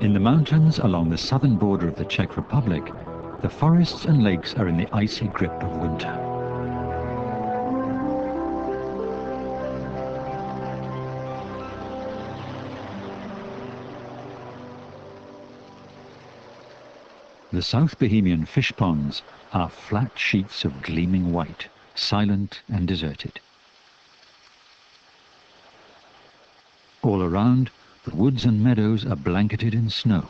In the mountains along the southern border of the Czech Republic, the forests and lakes are in the icy grip of winter. The South Bohemian fish ponds are flat sheets of gleaming white, silent and deserted. All around, the woods and meadows are blanketed in snow.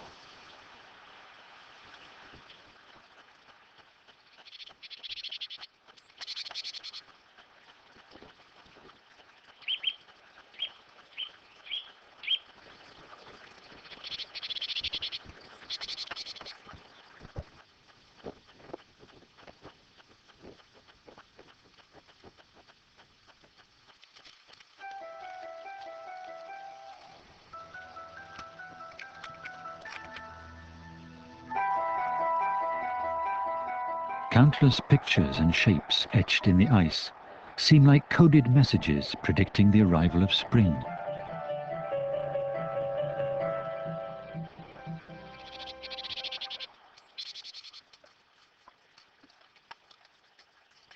Countless pictures and shapes etched in the ice seem like coded messages predicting the arrival of spring.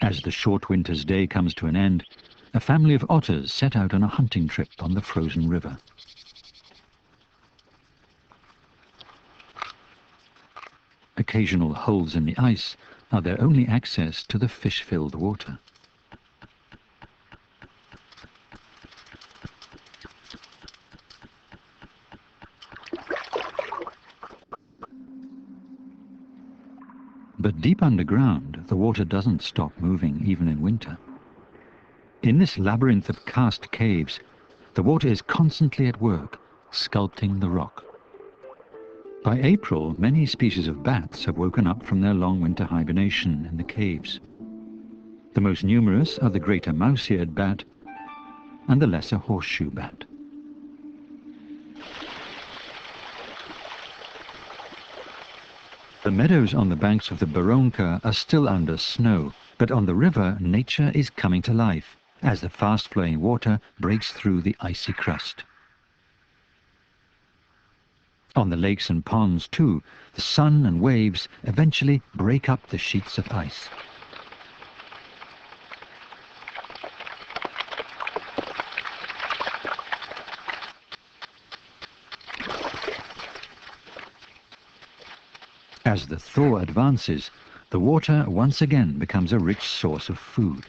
As the short winter's day comes to an end, a family of otters set out on a hunting trip on the frozen river. Occasional holes in the ice are their only access to the fish-filled water. But deep underground, the water doesn't stop moving even in winter. In this labyrinth of cast caves, the water is constantly at work, sculpting the rock. By April, many species of bats have woken up from their long winter hibernation in the caves. The most numerous are the greater mouse-eared bat and the lesser horseshoe bat. The meadows on the banks of the Baronka are still under snow, but on the river, nature is coming to life as the fast-flowing water breaks through the icy crust. On the lakes and ponds, too, the sun and waves eventually break up the sheets of ice. As the thaw advances, the water once again becomes a rich source of food.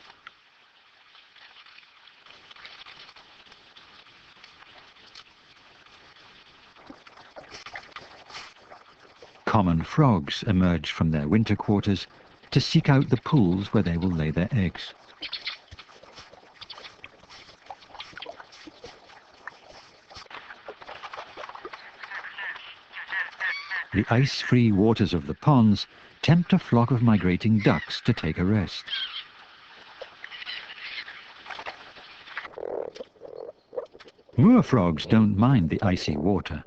Common frogs emerge from their winter quarters to seek out the pools where they will lay their eggs. The ice-free waters of the ponds tempt a flock of migrating ducks to take a rest. Moor frogs don't mind the icy water.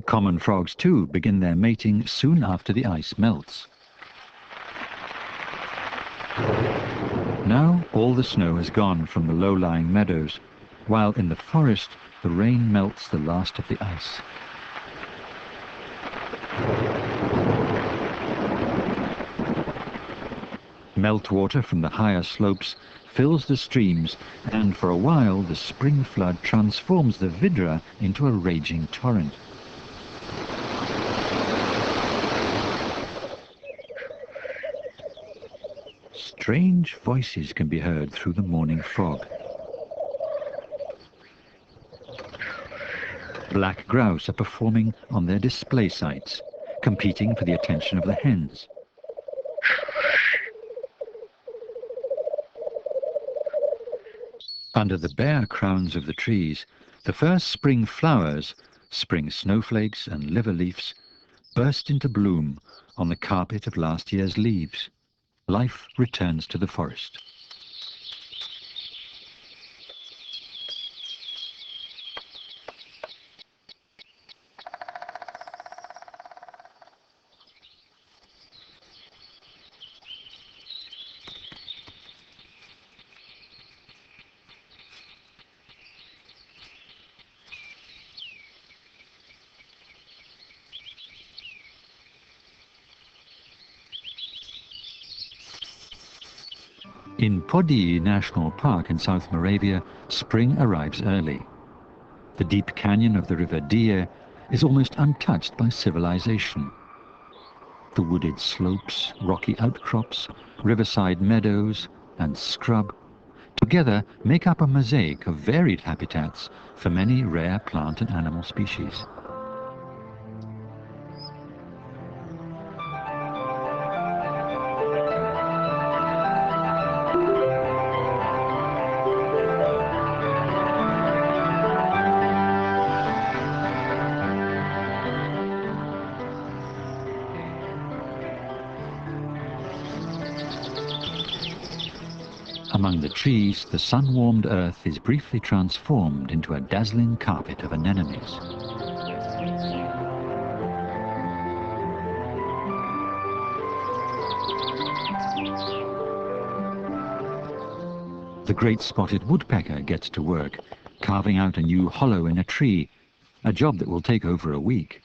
Common frogs, too, begin their mating soon after the ice melts. Now all the snow has gone from the low-lying meadows, while in the forest the rain melts the last of the ice. Meltwater from the higher slopes fills the streams, and for a while the spring flood transforms the Vidra into a raging torrent. Strange voices can be heard through the morning fog. Black grouse are performing on their display sites, competing for the attention of the hens. Under the bare crowns of the trees, the first spring flowers, spring snowflakes and liver leaves, burst into bloom on the carpet of last year's leaves. Life returns to the forest. In Podi National Park in South Moravia, spring arrives early. The deep canyon of the River Dier is almost untouched by civilization. The wooded slopes, rocky outcrops, riverside meadows and scrub together make up a mosaic of varied habitats for many rare plant and animal species. Among the trees, the sun-warmed earth is briefly transformed into a dazzling carpet of anemones. The great spotted woodpecker gets to work, carving out a new hollow in a tree, a job that will take over a week.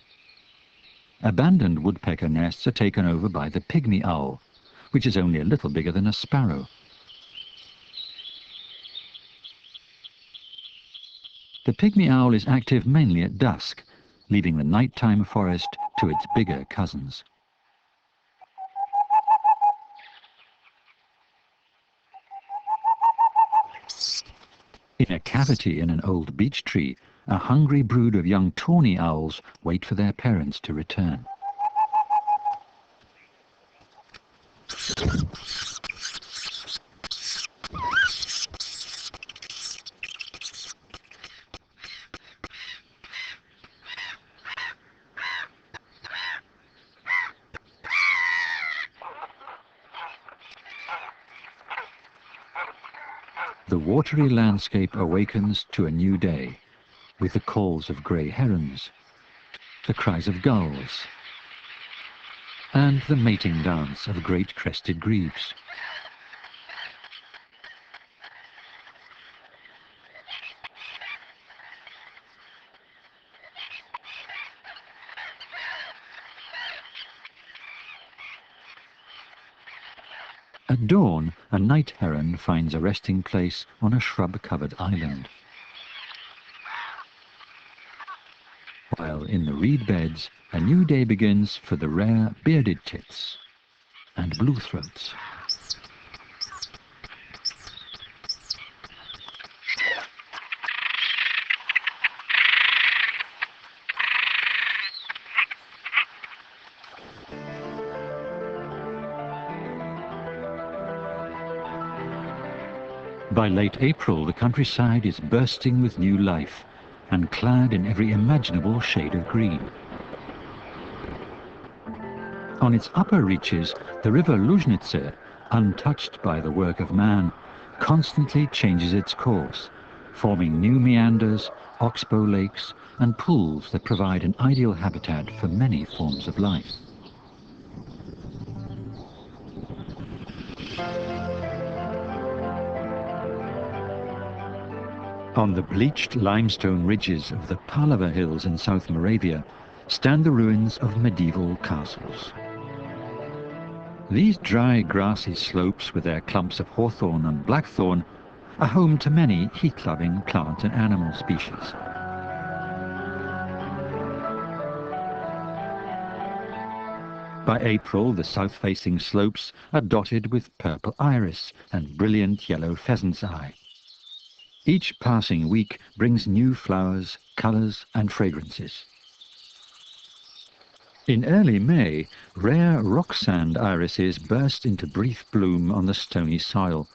Abandoned woodpecker nests are taken over by the pygmy owl, which is only a little bigger than a sparrow. The pygmy owl is active mainly at dusk, leaving the nighttime forest to its bigger cousins. In a cavity in an old beech tree, a hungry brood of young tawny owls wait for their parents to return. The watery landscape awakens to a new day, with the calls of grey herons, the cries of gulls, and the mating dance of great crested grebes. At dawn, a night heron finds a resting place on a shrub-covered island. While in the reed beds, a new day begins for the rare bearded tits and bluethroats. By late April, the countryside is bursting with new life and clad in every imaginable shade of green. On its upper reaches, the river Luzhnitzer, untouched by the work of man, constantly changes its course, forming new meanders, oxbow lakes, and pools that provide an ideal habitat for many forms of life. On the bleached limestone ridges of the Palava Hills in South Moravia stand the ruins of medieval castles. These dry, grassy slopes with their clumps of hawthorn and blackthorn are home to many heat-loving plant and animal species. By April, the south-facing slopes are dotted with purple iris and brilliant yellow pheasant's eye. Each passing week brings new flowers, colours and fragrances. In early May, rare rock sand irises burst into brief bloom on the stony soil.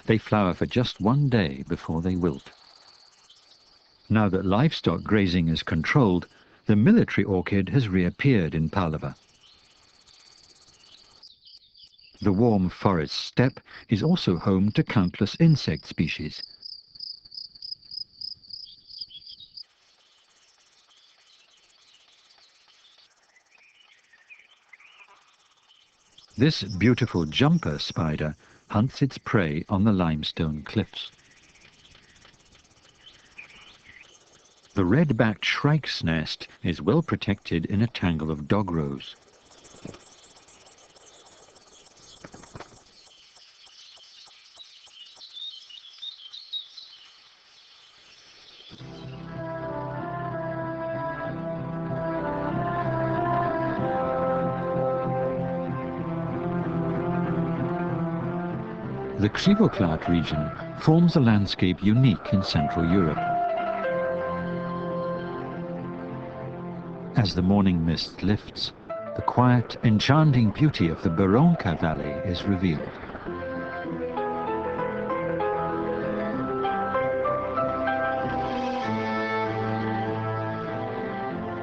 They flower for just one day before they wilt. Now that livestock grazing is controlled, the military orchid has reappeared in Palava. The warm forest steppe is also home to countless insect species. This beautiful jumper spider hunts its prey on the limestone cliffs. The red-backed shrike's nest is well protected in a tangle of dog rose. The Krivoklat region forms a landscape unique in Central Europe. As the morning mist lifts, the quiet, enchanting beauty of the Berounka Valley is revealed.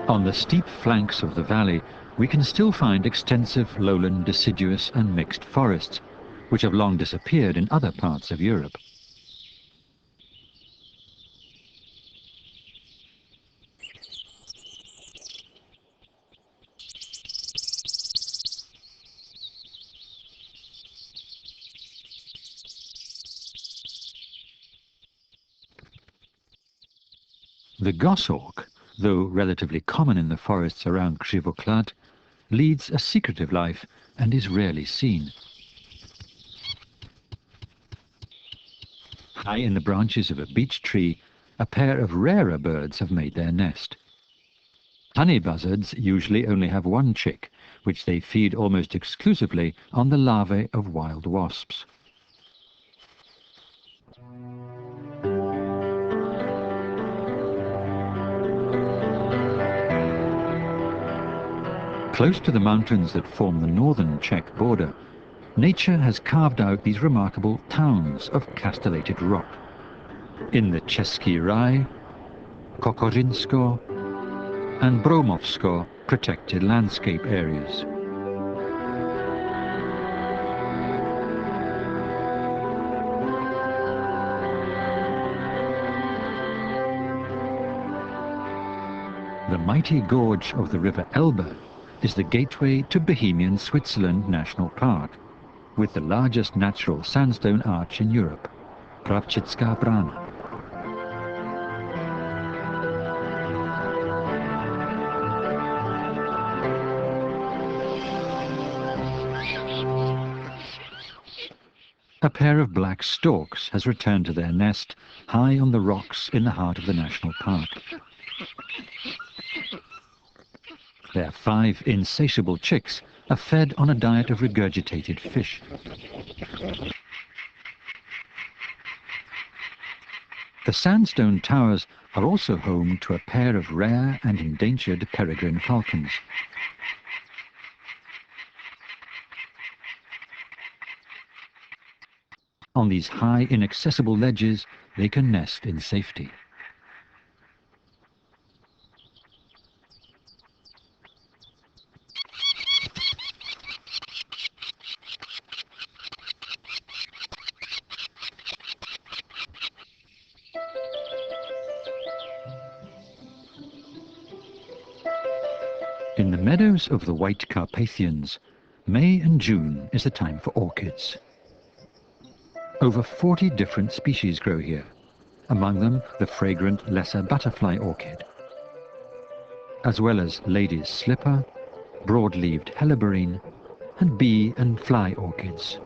On the steep flanks of the valley, we can still find extensive lowland deciduous and mixed forests, which have long disappeared in other parts of Europe. The goshawk, though relatively common in the forests around Krivoklat, leads a secretive life and is rarely seen. High in the branches of a beech tree, a pair of rarer birds have made their nest. Honey buzzards usually only have one chick, which they feed almost exclusively on the larvae of wild wasps. Close to the mountains that form the northern Czech border, nature has carved out these remarkable towns of castellated rock. In the Český Ráj, Kokořínsko and Bromovsko protected landscape areas. The mighty gorge of the river Elbe is the gateway to Bohemian Switzerland National Park, with the largest natural sandstone arch in Europe, Pravčická brána. A pair of black storks has returned to their nest high on the rocks in the heart of the national park. Their 5 insatiable chicks are fed on a diet of regurgitated fish. The sandstone towers are also home to a pair of rare and endangered peregrine falcons. On these high, inaccessible ledges, they can nest in safety. In the meadows of the White Carpathians, May and June is the time for orchids. Over 40 different species grow here, among them the fragrant lesser butterfly orchid, as well as lady's slipper, broad-leaved helleborine, and bee and fly orchids.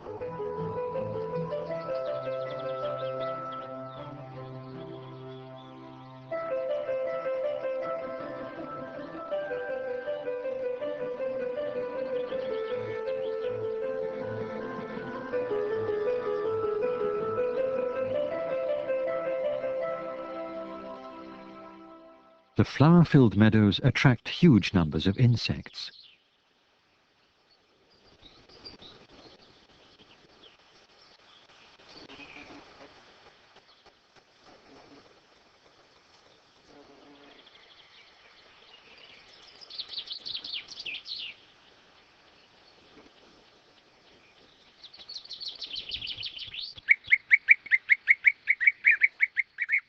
The flower-filled meadows attract huge numbers of insects.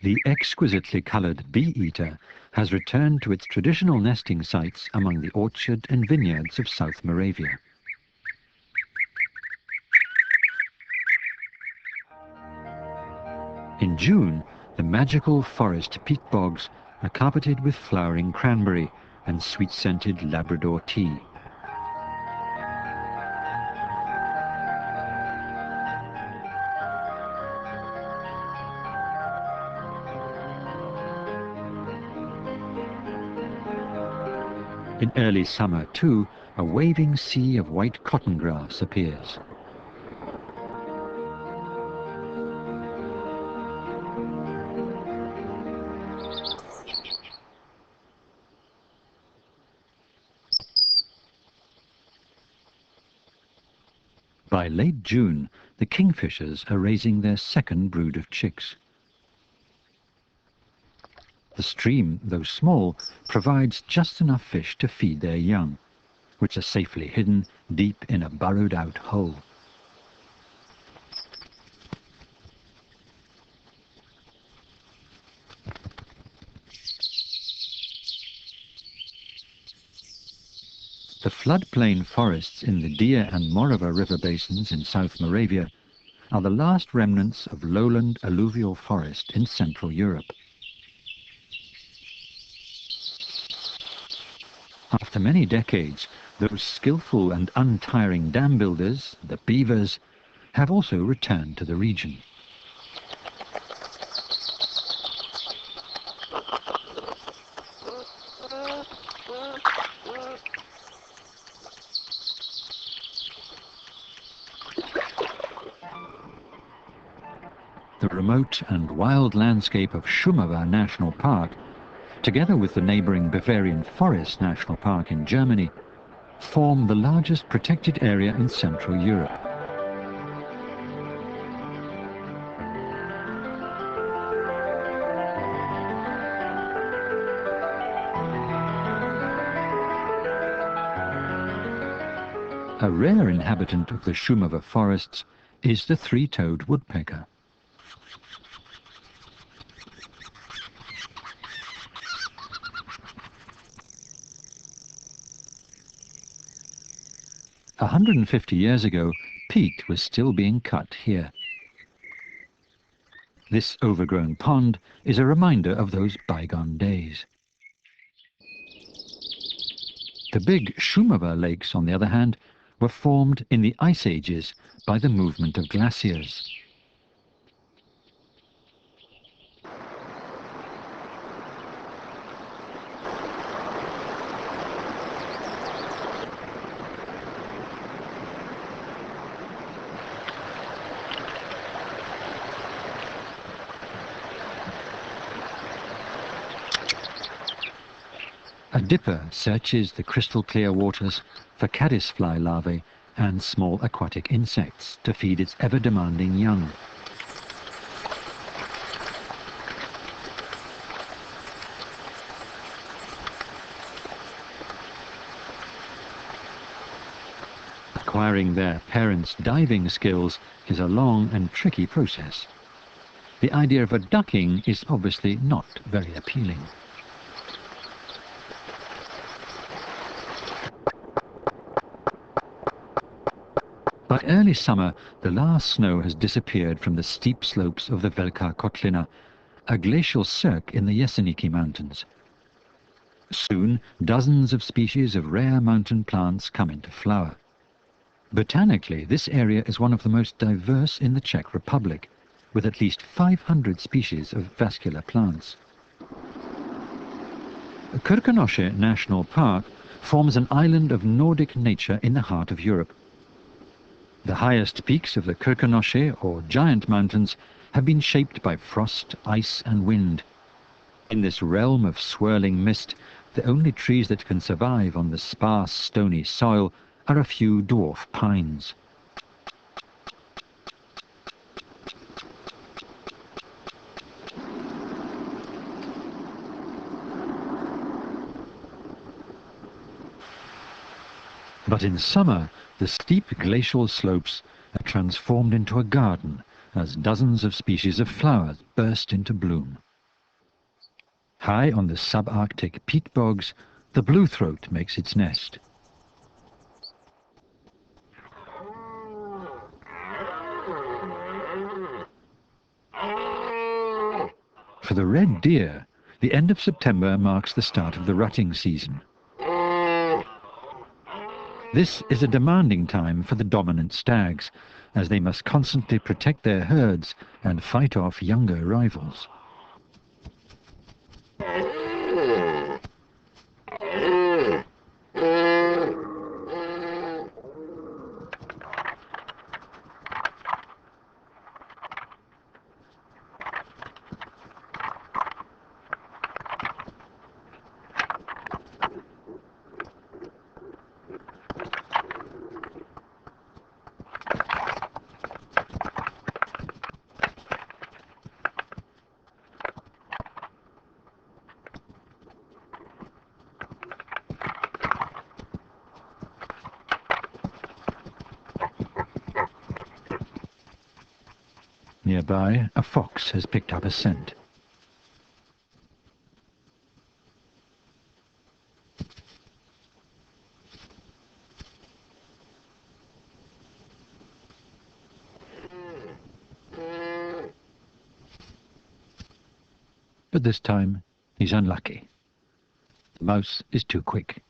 The exquisitely coloured bee-eater has returned to its traditional nesting sites among the orchard and vineyards of South Moravia. In June, the magical forest peat bogs are carpeted with flowering cranberry and sweet-scented Labrador tea. In early summer, too, a waving sea of white cotton grass appears. By late June, the kingfishers are raising their second brood of chicks. The stream, though small, provides just enough fish to feed their young, which are safely hidden deep in a burrowed-out hole. The floodplain forests in the Dia and Morava river basins in South Moravia are the last remnants of lowland alluvial forest in Central Europe. After many decades, those skillful and untiring dam builders, the beavers, have also returned to the region. The remote and wild landscape of Šumava National Park, together with the neighbouring Bavarian Forest National Park in Germany, form the largest protected area in Central Europe. A rare inhabitant of the Šumava forests is the three-toed woodpecker. A 150 years ago, peat was still being cut here. This overgrown pond is a reminder of those bygone days. The big Šumava lakes, on the other hand, were formed in the ice ages by the movement of glaciers. A dipper searches the crystal-clear waters for caddisfly larvae and small aquatic insects to feed its ever-demanding young. Acquiring their parents' diving skills is a long and tricky process. The idea of a ducking is obviously not very appealing. By early summer, the last snow has disappeared from the steep slopes of the Velká Kotlina, a glacial cirque in the Jeseniki Mountains. Soon, dozens of species of rare mountain plants come into flower. Botanically, this area is one of the most diverse in the Czech Republic, with at least 500 species of vascular plants. Krkonoše National Park forms an island of Nordic nature in the heart of Europe. The highest peaks of the Krkonoše, or giant mountains, have been shaped by frost, ice and wind. In this realm of swirling mist, the only trees that can survive on the sparse, stony soil are a few dwarf pines. But in summer, the steep glacial slopes are transformed into a garden as dozens of species of flowers burst into bloom. High on the subarctic peat bogs, the bluethroat makes its nest. For the red deer, the end of September marks the start of the rutting season. This is a demanding time for the dominant stags, as they must constantly protect their herds and fight off younger rivals. Nearby, a fox has picked up a scent. But this time, he's unlucky. The mouse is too quick.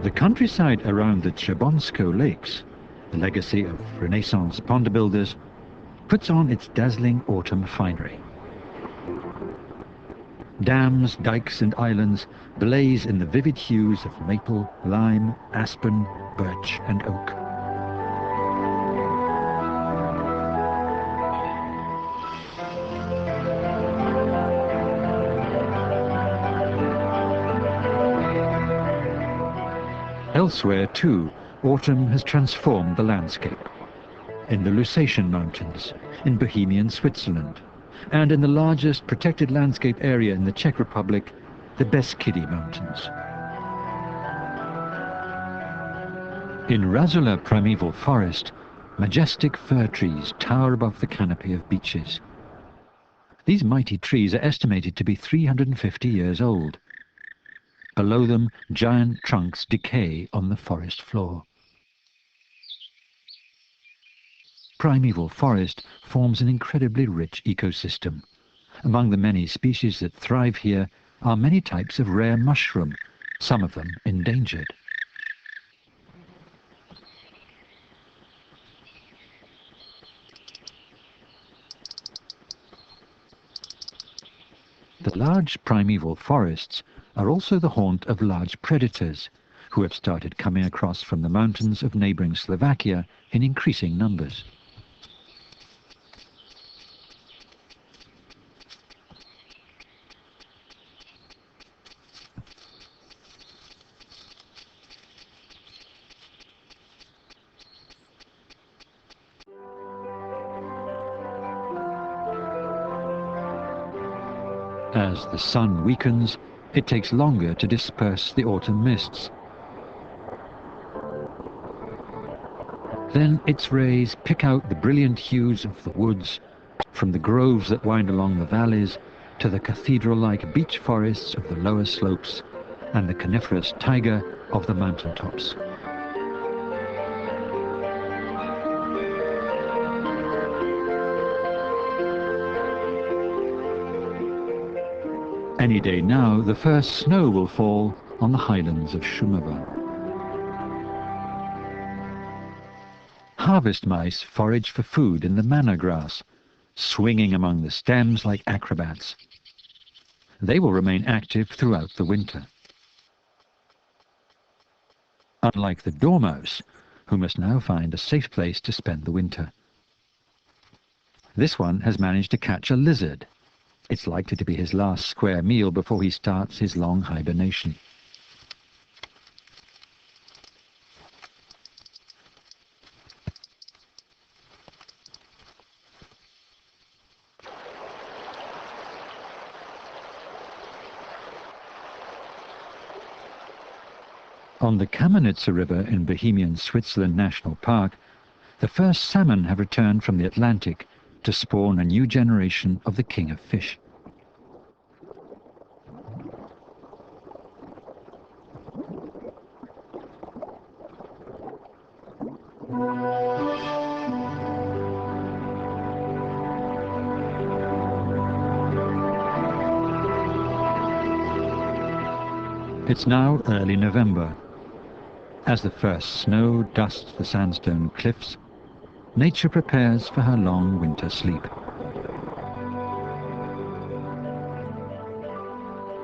The countryside around the Trebonsko Lakes, the legacy of Renaissance pond builders, puts on its dazzling autumn finery. Dams, dikes and islands blaze in the vivid hues of maple, lime, aspen, birch and oak. Elsewhere, too, autumn has transformed the landscape. In the Lusatian Mountains, in Bohemian Switzerland, and in the largest protected landscape area in the Czech Republic, the Beskidi Mountains. In Razula primeval forest, majestic fir trees tower above the canopy of beeches. These mighty trees are estimated to be 350 years old. Below them, giant trunks decay on the forest floor. Primeval forest forms an incredibly rich ecosystem. Among the many species that thrive here are many types of rare mushroom, some of them endangered. The large primeval forests are also the haunt of large predators, who have started coming across from the mountains of neighbouring Slovakia in increasing numbers. As the sun weakens, it takes longer to disperse the autumn mists. Then its rays pick out the brilliant hues of the woods, from the groves that wind along the valleys to the cathedral-like beech forests of the lower slopes and the coniferous taiga of the mountaintops. Any day now, the first snow will fall on the highlands of Shumava. Harvest mice forage for food in the manna grass, swinging among the stems like acrobats. They will remain active throughout the winter. Unlike the dormouse, who must now find a safe place to spend the winter. This one has managed to catch a lizard. It's likely to be his last square meal before he starts his long hibernation. On the Kamenitsa River in Bohemian Switzerland National Park, the first salmon have returned from the Atlantic to spawn a new generation of the king of fish. It's now early November. As the first snow dusts the sandstone cliffs, nature prepares for her long winter sleep.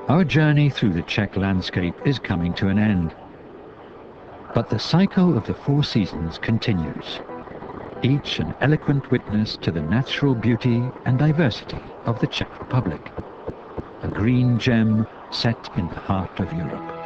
Our journey through the Czech landscape is coming to an end. But the cycle of the four seasons continues, each an eloquent witness to the natural beauty and diversity of the Czech Republic, a green gem set in the heart of Europe.